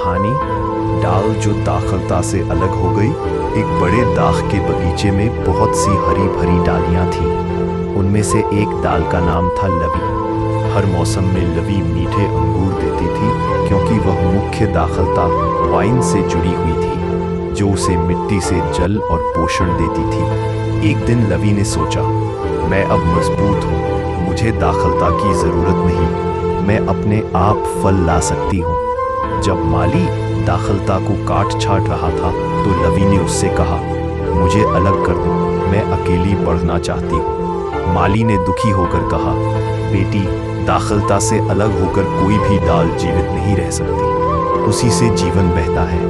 कहानी डाल जो दाखलता से अलग हो गई। एक बड़े दाख के बगीचे में बहुत सी हरी भरी डालियां थीं। उनमें से एक दाल का नाम था लवी। हर मौसम में लवी मीठे अंगूर देती थी, क्योंकि वह मुख्य दाखलता वाइन से जुड़ी हुई थी, जो उसे मिट्टी से जल और पोषण देती थी। एक दिन लवी ने सोचा, मैं अब मजबूत हूँ, मुझे दाखलता की जरूरत नहीं, मैं अपने आप फल ला सकती हूँ। जब माली दाखलता को काट छाट रहा था, तो लवी ने उससे कहा, मुझे अलग कर दो, मैं अकेली बढ़ना चाहती हूँ। माली ने दुखी होकर कहा, बेटी, दाखलता से अलग होकर कोई भी डाल जीवित नहीं रह सकती, उसी से जीवन बहता है।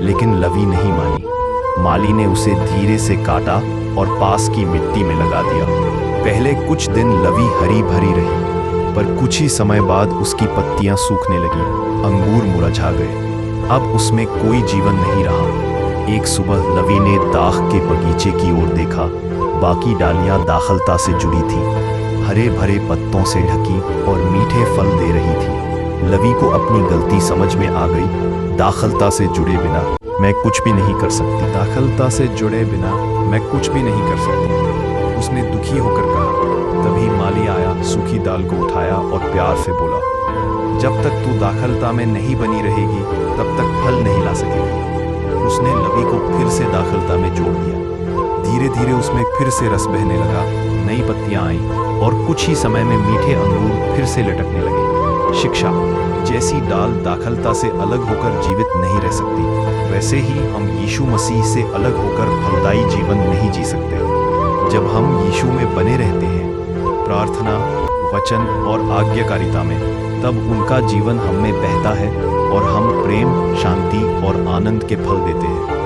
लेकिन लवी नहीं मानी। माली ने उसे धीरे से काटा और पास की मिट्टी में लगा दिया। पहले कुछ दिन लवी हरी भरी रही, पर कुछ ही समय बाद उसकी पत्तियां सूखने लगीं, अंगूर मुरझा गए, अब उसमें कोई जीवन नहीं रहा। एक सुबह लवी ने दाख के बगीचे की ओर देखा। बाकी डालियां दाखलता से जुड़ी थीं, हरे भरे पत्तों से ढकी और मीठे फल दे रही थी। लवी को अपनी गलती समझ में आ गई। दाखलता से जुड़े बिना मैं कुछ भी नहीं कर सकती। दाखलता से जुड़े बिना मैं कुछ भी नहीं कर सकती, उसने दुखी होकर कहा। तभी माली आया, सूखी दाल को उठाया और प्यार से बोला, जब तक तू दाखलता में नहीं बनी रहेगी, तब तक फल नहीं ला सकेगी। उसने लवी को फिर से दाखलता में जोड़ दिया। धीरे धीरे उसमें फिर से रस बहने लगा, नई पत्तियां आईं और कुछ ही समय में मीठे अंगूर फिर से लटकने लगे। शिक्षा, जैसी डाल दाखलता से अलग होकर जीवित नहीं रह सकती, वैसे ही हम यीशु मसीह से अलग होकर फलदायी जीवन नहीं जी सकते। जब हम यीशु में बने रहते हैं, प्रार्थना, वचन और आज्ञाकारिता में, तब उनका जीवन हम में बहता है और हम प्रेम, शांति और आनंद के फल देते हैं।